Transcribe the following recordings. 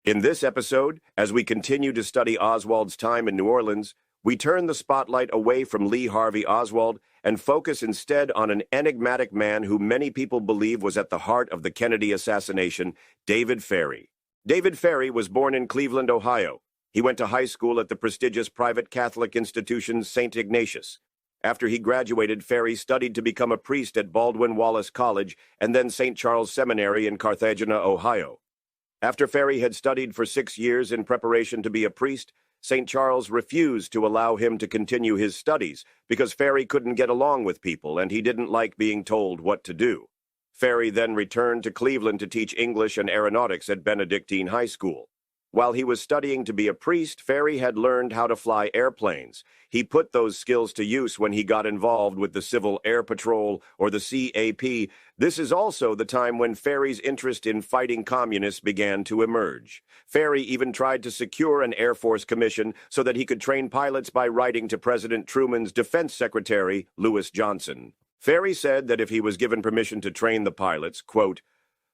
In this episode, as we continue to study Oswald's time in New Orleans, we turn the spotlight away from Lee Harvey Oswald and focus instead on an enigmatic man who many people believe was at the heart of the Kennedy assassination, David Ferrie. David Ferrie was born in Cleveland, Ohio. He went to high school at the prestigious private Catholic institution St. Ignatius. After he graduated, Ferrie studied to become a priest at Baldwin Wallace College and then St. Charles Seminary in Carthagena, Ohio. After Ferrie had studied for 6 years in preparation to be a priest, St. Charles refused to allow him to continue his studies because Ferrie couldn't get along with people and he didn't like being told what to do. Ferrie then returned to Cleveland to teach English and aeronautics at Benedictine High School. While he was studying to be a priest, Ferrie had learned how to fly airplanes. He put those skills to use when he got involved with the Civil Air Patrol, or the CAP. This is also the time when Ferrie's interest in fighting communists began to emerge. Ferrie even tried to secure an Air Force commission so that he could train pilots by writing to President Truman's Defense Secretary, Lewis Johnson. Ferrie said that if he was given permission to train the pilots, quote,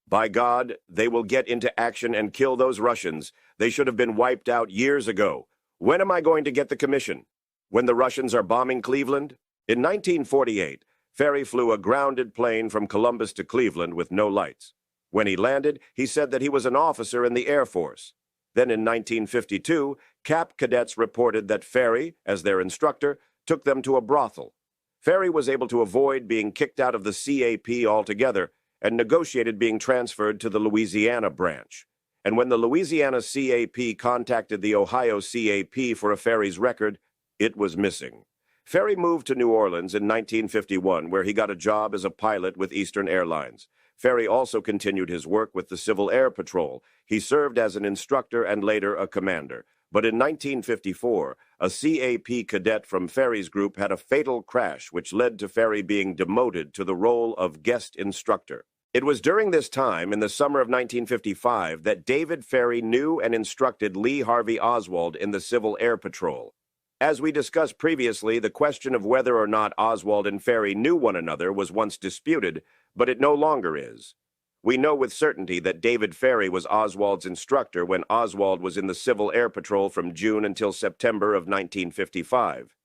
"By God, they will get into action and kill those Russians. They should have been wiped out years ago. When am I going to get the commission? When the Russians are bombing Cleveland?" In 1948, Ferrie flew a grounded plane from Columbus to Cleveland with no lights. When he landed, he said that he was an officer in the Air Force. Then in 1952, CAP cadets reported that Ferrie, as their instructor, took them to a brothel. Ferrie was able to avoid being kicked out of the CAP altogether and negotiated being transferred to the Louisiana branch. And when the Louisiana CAP contacted the Ohio CAP for a Ferrie's record, it was missing. Ferrie moved to New Orleans in 1951, where he got a job as a pilot with Eastern Airlines. Ferrie also continued his work with the Civil Air Patrol. He served as an instructor and later a commander. But in 1954, a CAP cadet from Ferrie's group had a fatal crash which led to Ferrie being demoted to the role of guest instructor. It was during this time, in the summer of 1955, that David Ferrie knew and instructed Lee Harvey Oswald in the Civil Air Patrol. As we discussed previously, the question of whether or not Oswald and Ferrie knew one another was once disputed, but it no longer is. We know with certainty that David Ferrie was Oswald's instructor when Oswald was in the Civil Air Patrol from June until September of 1955.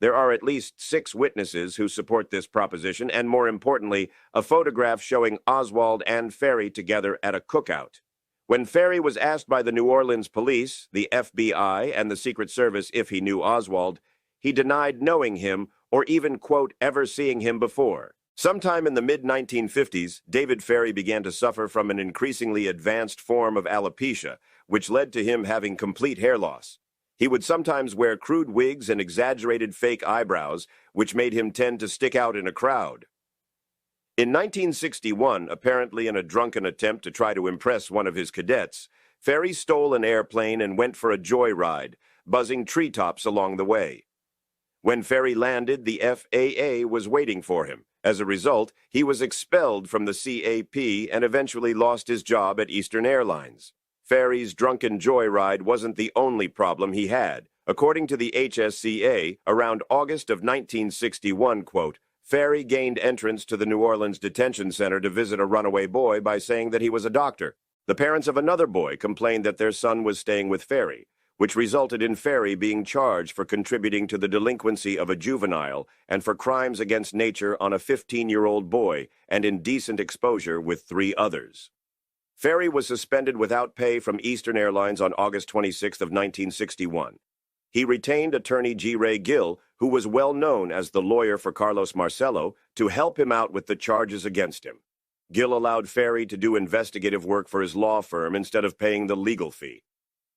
There are at least 6 witnesses who support this proposition, and more importantly, a photograph showing Oswald and Ferrie together at a cookout. When Ferrie was asked by the New Orleans police, the FBI, and the Secret Service if he knew Oswald, he denied knowing him or even, quote, ever seeing him before. Sometime in the mid-1950s, David Ferrie began to suffer from an increasingly advanced form of alopecia, which led to him having complete hair loss. He would sometimes wear crude wigs and exaggerated fake eyebrows, which made him tend to stick out in a crowd. In 1961, apparently in a drunken attempt to try to impress one of his cadets, Ferrie stole an airplane and went for a joyride, buzzing treetops along the way. When Ferrie landed, the FAA was waiting for him. As a result, he was expelled from the CAP and eventually lost his job at Eastern Airlines. Ferrie's drunken joyride wasn't the only problem he had. According to the HSCA, around August of 1961, quote, Ferrie gained entrance to the New Orleans detention center to visit a runaway boy by saying that he was a doctor. The parents of another boy complained that their son was staying with Ferrie, which resulted in Ferrie being charged for contributing to the delinquency of a juvenile and for crimes against nature on a 15-year-old boy and indecent exposure with 3 others. Ferrie was suspended without pay from Eastern Airlines on August 26 of 1961. He retained attorney G. Ray Gill, who was well known as the lawyer for Carlos Marcello, to help him out with the charges against him. Gill allowed Ferrie to do investigative work for his law firm instead of paying the legal fee.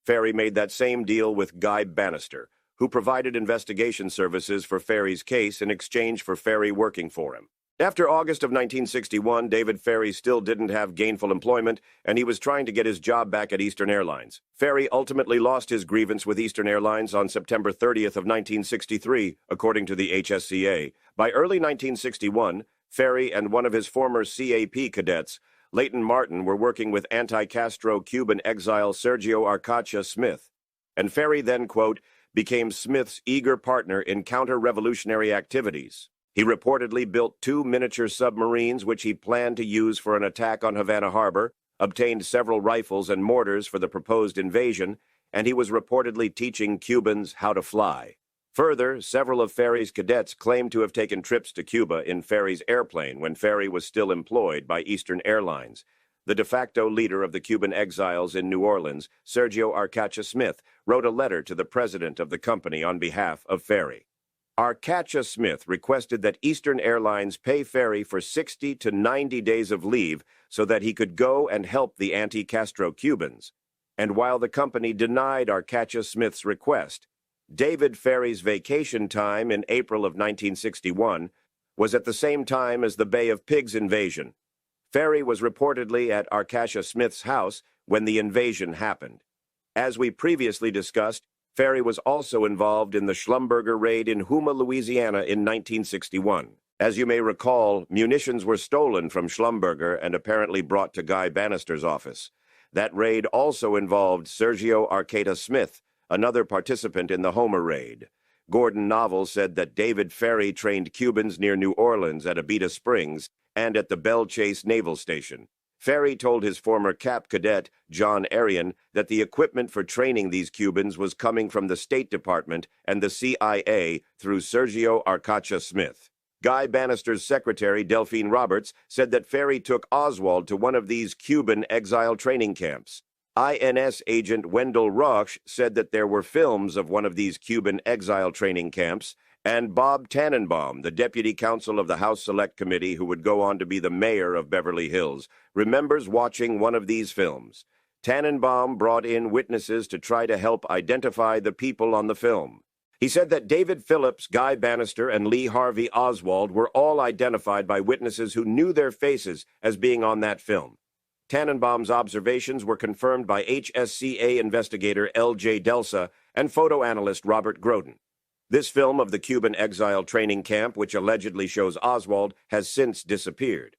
Ferrie made that same deal with Guy Bannister, who provided investigation services for Ferrie's case in exchange for Ferrie working for him. After August of 1961, David Ferrie still didn't have gainful employment, and he was trying to get his job back at Eastern Airlines. Ferrie ultimately lost his grievance with Eastern Airlines on September 30th of 1963, according to the HSCA. By early 1961, Ferrie and one of his former CAP cadets, Leighton Martin, were working with anti-Castro Cuban exile Sergio Arcacha Smith, and Ferrie then, quote, became Smith's eager partner in counter-revolutionary activities. He reportedly built 2 miniature submarines which he planned to use for an attack on Havana Harbor, obtained several rifles and mortars for the proposed invasion, and he was reportedly teaching Cubans how to fly. Further, several of Ferry's cadets claimed to have taken trips to Cuba in Ferry's airplane when Ferry was still employed by Eastern Airlines. The de facto leader of the Cuban exiles in New Orleans, Sergio Arcacha Smith, wrote a letter to the president of the company on behalf of Ferry. Arcacha Smith requested that Eastern Airlines pay Ferry for 60 to 90 days of leave so that he could go and help the anti-Castro Cubans. And while the company denied Arcacha Smith's request, David Ferry's vacation time in April of 1961 was at the same time as the Bay of Pigs invasion. Ferry was reportedly at Arcacha Smith's house when the invasion happened. As we previously discussed, Ferry was also involved in the Schlumberger raid in Houma, Louisiana in 1961. As you may recall, munitions were stolen from Schlumberger and apparently brought to Guy Bannister's office. That raid also involved Sergio Arcacha Smith, another participant in the Houma raid. Gordon Novel said that David Ferry trained Cubans near New Orleans at Abita Springs and at the Belle Chase Naval Station. Ferry told his former cap cadet, John Arion, that the equipment for training these Cubans was coming from the State Department and the CIA through Sergio Arcacha Smith. Guy Bannister's secretary, Delphine Roberts, said that Ferry took Oswald to one of these Cuban exile training camps. INS agent Wendell Rauch said that there were films of one of these Cuban exile training camps, and Bob Tannenbaum, the deputy counsel of the House Select Committee who would go on to be the mayor of Beverly Hills, remembers watching one of these films. Tannenbaum brought in witnesses to try to help identify the people on the film. He said that David Phillips, Guy Bannister, and Lee Harvey Oswald were all identified by witnesses who knew their faces as being on that film. Tannenbaum's observations were confirmed by HSCA investigator L.J. Delsa and photo analyst Robert Groden. This film of the Cuban exile training camp, which allegedly shows Oswald, has since disappeared.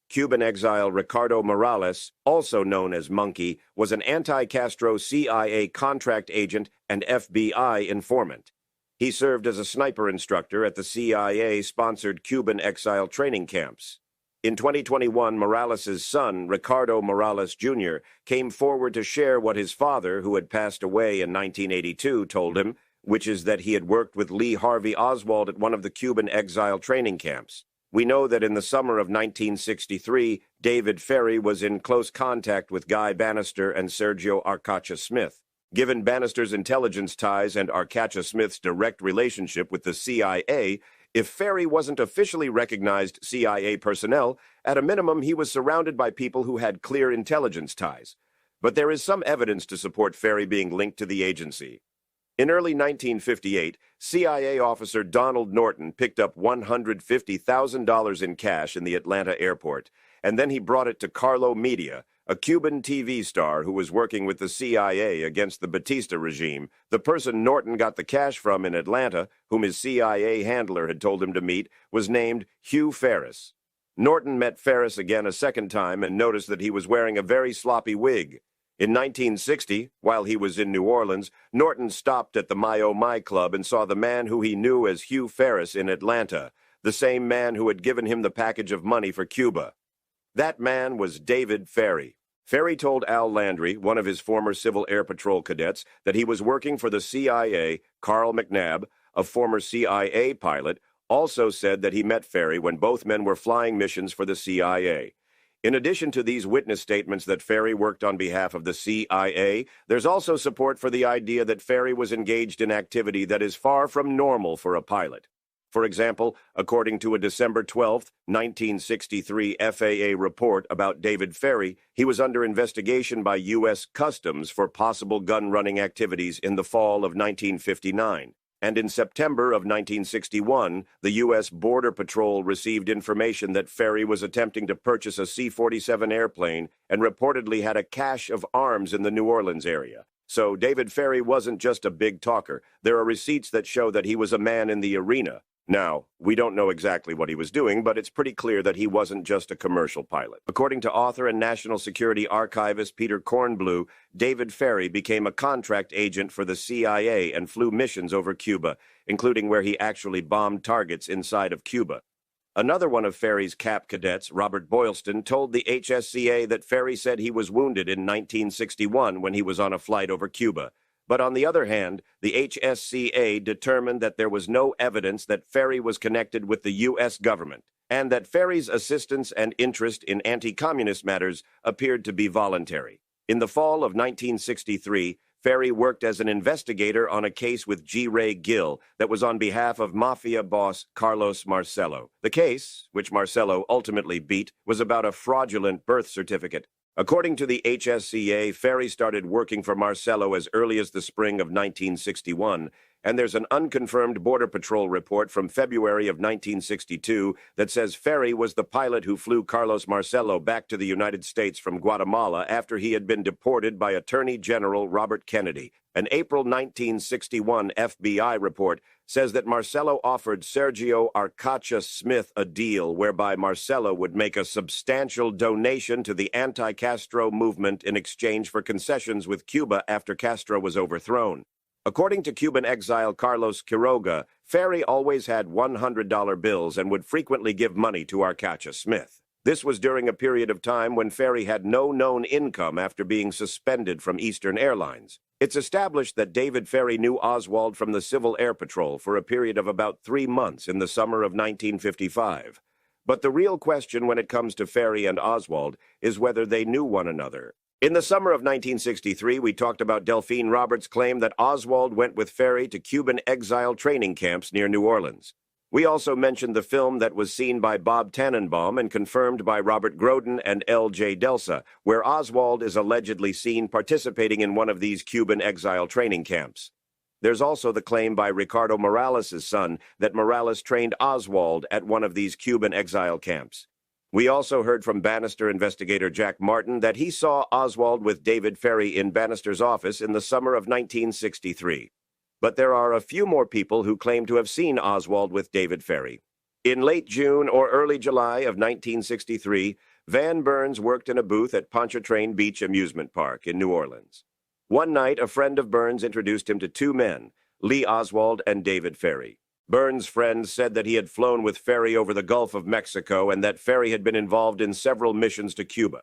Cuban exile Ricardo Morales, also known as Monkey, was an anti-Castro CIA contract agent and FBI informant. He served as a sniper instructor at the CIA-sponsored Cuban exile training camps. In 2021, Morales' son, Ricardo Morales Jr., came forward to share what his father, who had passed away in 1982, told him, which is that he had worked with Lee Harvey Oswald at one of the Cuban exile training camps. We know that in the summer of 1963, David Ferry was in close contact with Guy Bannister and Sergio Arcacha Smith. Given Bannister's intelligence ties and Arcacha Smith's direct relationship with the CIA, if Ferry wasn't officially recognized CIA personnel, at a minimum he was surrounded by people who had clear intelligence ties. But there is some evidence to support Ferry being linked to the agency. In early 1958, CIA officer Donald Norton picked up $150,000 in cash in the Atlanta airport, and then he brought it to Carlo Media, a Cuban TV star who was working with the CIA against the Batista regime. The person Norton got the cash from in Atlanta, whom his CIA handler had told him to meet, was named Hugh Ferris. Norton met Ferris again a second time and noticed that he was wearing a very sloppy wig. In 1960, while he was in New Orleans, Norton stopped at the My Oh My Club and saw the man who he knew as Hugh Ferris in Atlanta, the same man who had given him the package of money for Cuba. That man was David Ferry. Ferry told Al Landry, one of his former Civil Air Patrol cadets, that he was working for the CIA. Carl McNabb, a former CIA pilot, also said that he met Ferry when both men were flying missions for the CIA. In addition to these witness statements that Ferry worked on behalf of the CIA, there's also support for the idea that Ferry was engaged in activity that is far from normal for a pilot. For example, according to a December 12, 1963 FAA report about David Ferry, he was under investigation by U.S. Customs for possible gun-running activities in the fall of 1959. And in September of 1961, the U.S. Border Patrol received information that Ferry was attempting to purchase a C-47 airplane and reportedly had a cache of arms in the New Orleans area. So David Ferry wasn't just a big talker. There are receipts that show that he was a man in the arena. Now, we don't know exactly what he was doing, but it's pretty clear that he wasn't just a commercial pilot. According to author and National Security Archivist Peter Kornblue, David Ferry became a contract agent for the CIA and flew missions over Cuba, including where he actually bombed targets inside of Cuba. Another one of Ferry's CAP cadets, Robert Boylston, told the HSCA that Ferry said he was wounded in 1961 when he was on a flight over Cuba. But on the other hand, the HSCA determined that there was no evidence that Ferry was connected with the U.S. government, and that Ferry's assistance and interest in anti-communist matters appeared to be voluntary. In the fall of 1963, Ferry worked as an investigator on a case with G. Ray Gill that was on behalf of mafia boss Carlos Marcello. The case, which Marcello ultimately beat, was about a fraudulent birth certificate. According to the HSCA, Ferry started working for Marcello as early as the spring of 1961, and there's an unconfirmed Border Patrol report from February of 1962 that says Ferry was the pilot who flew Carlos Marcello back to the United States from Guatemala after he had been deported by Attorney General Robert Kennedy. An April 1961 FBI report says that Marcello offered Sergio Arcacha Smith a deal whereby Marcello would make a substantial donation to the anti-Castro movement in exchange for concessions with Cuba after Castro was overthrown. According to Cuban exile Carlos Quiroga, Ferry always had $100 bills and would frequently give money to Arcacha Smith. This was during a period of time when Ferry had no known income after being suspended from Eastern Airlines. It's established that David Ferry knew Oswald from the Civil Air Patrol for a period of about 3 months in the summer of 1955. But the real question when it comes to Ferry and Oswald is whether they knew one another. In the summer of 1963, we talked about Delphine Roberts' claim that Oswald went with Ferry to Cuban exile training camps near New Orleans. We also mentioned the film that was seen by Bob Tannenbaum and confirmed by Robert Groden and L.J. Delsa, where Oswald is allegedly seen participating in one of these Cuban exile training camps. There's also the claim by Ricardo Morales' son that Morales trained Oswald at one of these Cuban exile camps. We also heard from Bannister investigator Jack Martin that he saw Oswald with David Ferry in Bannister's office in the summer of 1963. But there are a few more people who claim to have seen Oswald with David Ferry. In late June or early July of 1963, Van Burns worked in a booth at Pontchartrain Beach Amusement Park in New Orleans. One night, a friend of Burns introduced him to 2 men, Lee Oswald and David Ferry. Burns' friend said that he had flown with Ferry over the Gulf of Mexico and that Ferry had been involved in several missions to Cuba.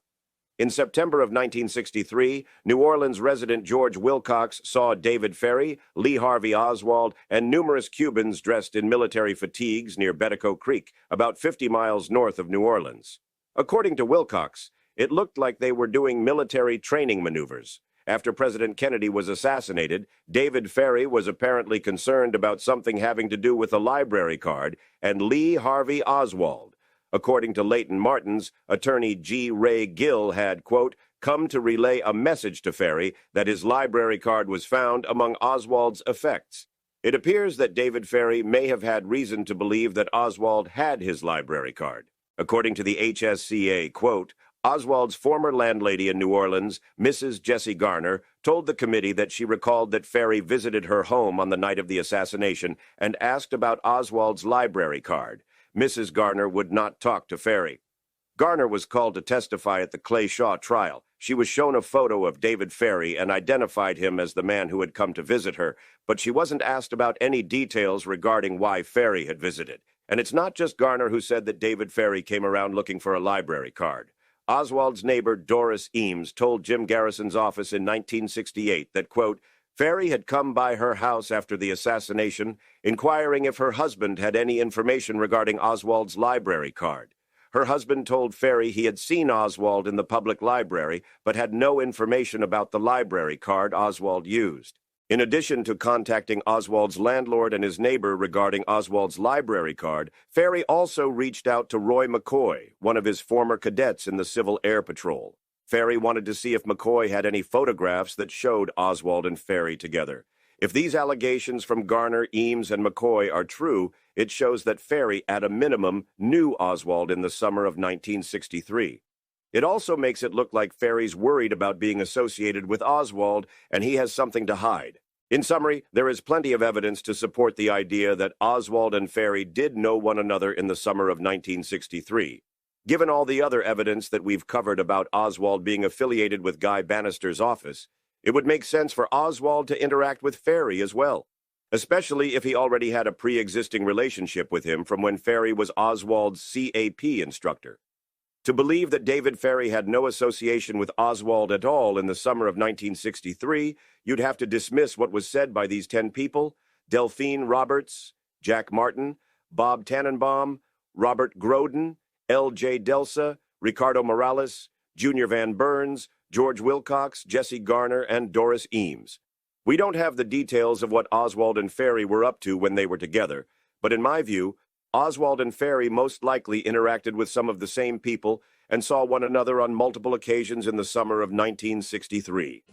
In September of 1963, New Orleans resident George Wilcox saw David Ferry, Lee Harvey Oswald, and numerous Cubans dressed in military fatigues near Bedeco Creek, about 50 miles north of New Orleans. According to Wilcox, it looked like they were doing military training maneuvers. After President Kennedy was assassinated, David Ferry was apparently concerned about something having to do with a library card, and Lee Harvey Oswald. According to Leighton Martins, attorney G. Ray Gill had, quote, come to relay a message to Ferry that his library card was found among Oswald's effects. It appears that David Ferry may have had reason to believe that Oswald had his library card. According to the HSCA, quote, Oswald's former landlady in New Orleans, Mrs. Jessie Garner, told the committee that she recalled that Ferry visited her home on the night of the assassination and asked about Oswald's library card. Mrs. Garner would not talk to Ferry. Garner was called to testify at the Clay Shaw trial. She was shown a photo of David Ferry and identified him as the man who had come to visit her, but she wasn't asked about any details regarding why Ferry had visited. And it's not just Garner who said that David Ferry came around looking for a library card. Oswald's neighbor Doris Eames told Jim Garrison's office in 1968 that, quote, Ferry had come by her house after the assassination, inquiring if her husband had any information regarding Oswald's library card. Her husband told Ferry he had seen Oswald in the public library, but had no information about the library card Oswald used. In addition to contacting Oswald's landlord and his neighbor regarding Oswald's library card, Ferry also reached out to Roy McCoy, one of his former cadets in the Civil Air Patrol. Ferry wanted to see if McCoy had any photographs that showed Oswald and Ferry together. If these allegations from Garner, Eames, and McCoy are true, it shows that Ferry, at a minimum, knew Oswald in the summer of 1963. It also makes it look like Ferry's worried about being associated with Oswald, and he has something to hide. In summary, there is plenty of evidence to support the idea that Oswald and Ferry did know one another in the summer of 1963. Given all the other evidence that we've covered about Oswald being affiliated with Guy Bannister's office, it would make sense for Oswald to interact with Ferry as well. especially if he already had a pre-existing relationship with him from when Ferry was Oswald's CAP instructor. To believe that David Ferry had no association with Oswald at all in the summer of 1963, you'd have to dismiss what was said by these 10 people: Delphine Roberts, Jack Martin, Bob Tannenbaum, Robert Groden, L.J. Delsa, Ricardo Morales, Junior Van Burns, George Wilcox, Jesse Garner, and Doris Eames. We don't have the details of what Oswald and Ferry were up to when they were together, but in my view, Oswald and Ferry most likely interacted with some of the same people and saw one another on multiple occasions in the summer of 1963.